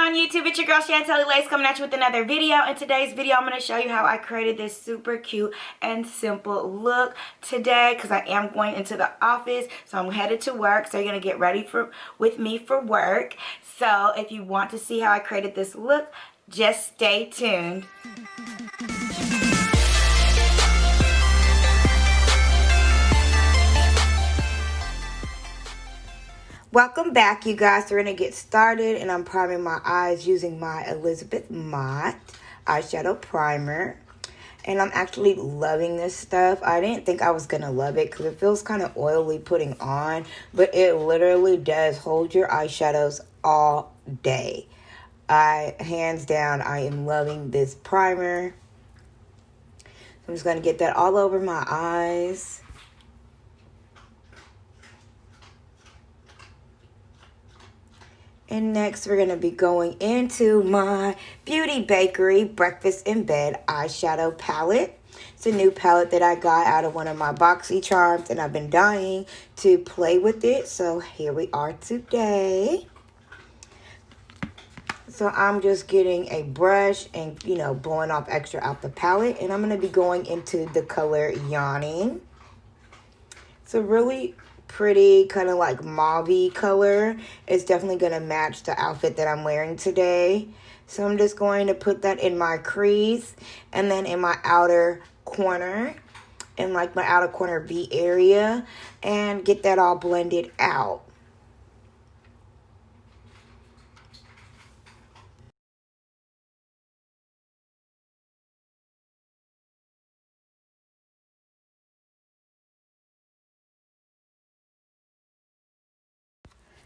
on YouTube? It's your girl Chantelly Lace coming at you with another video. In today's video, I'm going to show you how I created this super cute and simple look today because I am going into the office. So I'm headed to work. So you're going to get ready with me for work. So if you want to see how I created this look, just stay tuned. Welcome back, you guys. We're going to get started, and I'm priming my eyes using my Elizabeth Mott eyeshadow primer. And I'm actually loving this stuff. I didn't think I was going to love it because it feels kind of oily putting on, but it literally does hold your eyeshadows all day. Hands down, I am loving this primer. So I'm just going to get that all over my eyes. And next, we're going to be going into my Beauty Bakerie Breakfast in Bed eyeshadow palette. It's a new palette that I got out of one of my boxy charms, and I've been dying to play with it. So here we are today. So I'm just getting a brush and, blowing off extra out the palette. And I'm going to be going into the color Yawning. It's a really pretty kind of like mauve-y color. It's definitely going to match the outfit that I'm wearing today. So I'm just going to put that in my crease and then in my outer corner, in like my outer corner V area, and get that all blended out.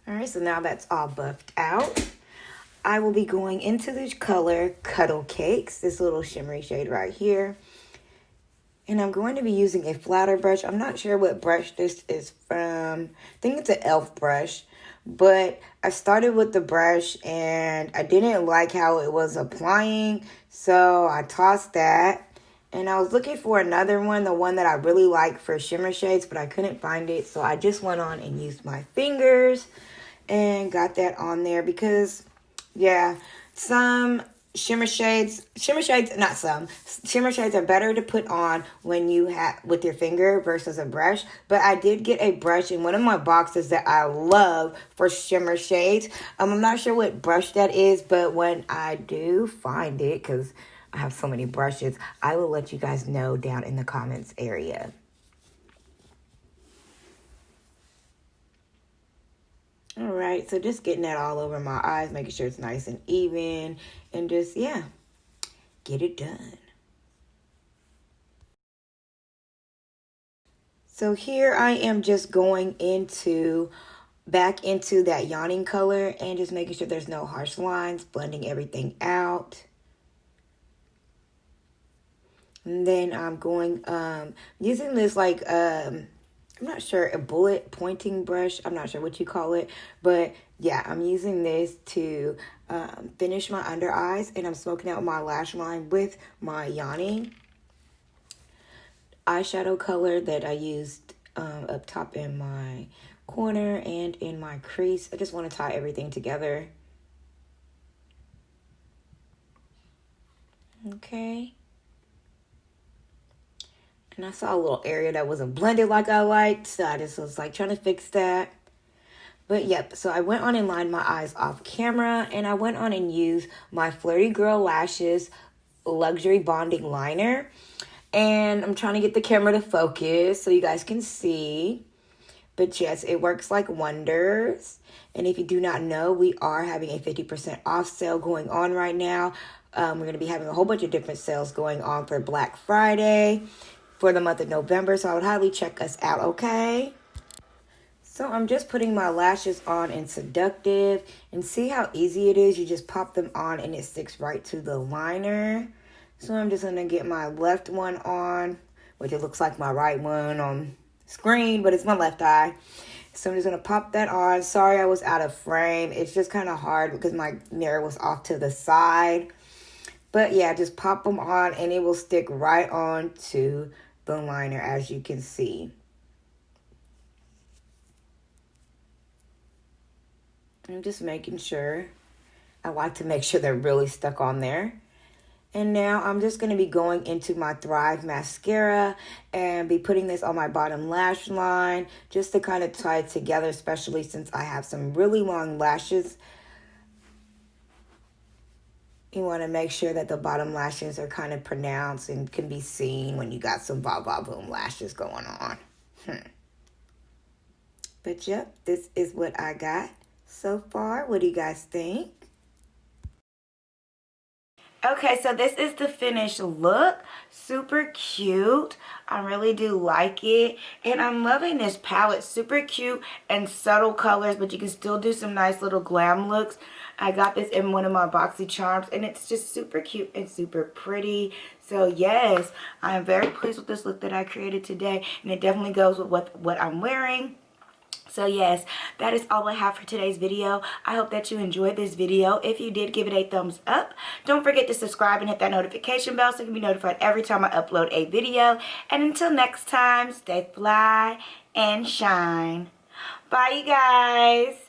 Alright, so now that's all buffed out. I will be going into this color Cuddle Cakes, this little shimmery shade right here. And I'm going to be using a flatter brush. I'm not sure what brush this is from. I think it's an e.l.f. brush. But I started with the brush and I didn't like how it was applying. So I tossed that. And I was looking for another one, the one that I really like for shimmer shades, but I couldn't find it. So I just went on and used my fingers and got that on there because, yeah, some shimmer shades are better to put on when you have with your finger versus a brush. But I did get a brush in one of my boxes that I love for shimmer shades. I'm not sure what brush that is, but when I do find it, because I have so many brushes, I will let you guys know down in the comments area. All right, so just getting that all over my eyes, making sure it's nice and even, and just, yeah, get it done. So here I am just going back into that Yawning color and just making sure there's no harsh lines, blending everything out. And then I'm going, using this like, I'm not sure, a bullet pointing brush. I'm not sure what you call it. But yeah, I'm using this to finish my under eyes. And I'm smoking out my lash line with my Yawning eyeshadow color that I used up top in my corner and in my crease. I just want to tie everything together. Okay. And I saw a little area that wasn't blended like I liked, so I just was like trying to fix that. But yep, so I went on and lined my eyes off camera, and I went on and used my Flirty Gurl Lashes Luxury Bonding Liner. And I'm trying to get the camera to focus so you guys can see. But yes, it works like wonders. And if you do not know, we are having a 50% off sale going on right now. We're going to be having a whole bunch of different sales going on for Black Friday for the month of November, so I would highly check us out, okay? So I'm just putting my lashes on in Seductive, and see how easy it is. You just pop them on and it sticks right to the liner. So I'm just gonna get my left one on, which it looks like my right one on screen, but it's my left eye. So I'm just gonna pop that on. Sorry I was out of frame. It's just kind of hard because my mirror was off to the side. But yeah, just pop them on and it will stick right on to the liner, as you can see. I'm just making sure I like to make sure they're really stuck on there. And now I'm just going to be going into my Thrive mascara and be putting this on my bottom lash line just to kind of tie it together, especially since I have some really long lashes. You want to make sure that the bottom lashes are kind of pronounced and can be seen when you got some ba ba boom lashes going on. But yep, this is what I got so far. What do you guys think? Okay, so this is the finished look. Super cute. I really do like it. And I'm loving this palette. Super cute and subtle colors, but you can still do some nice little glam looks. I got this in one of my boxy charms, and it's just super cute and super pretty. So yes, I am very pleased with this look that I created today, and it definitely goes with what I'm wearing. So yes, that is all I have for today's video. I hope that you enjoyed this video. If you did, give it a thumbs up. Don't forget to subscribe and hit that notification bell so you can be notified every time I upload a video. And until next time, stay fly and shine. Bye, you guys.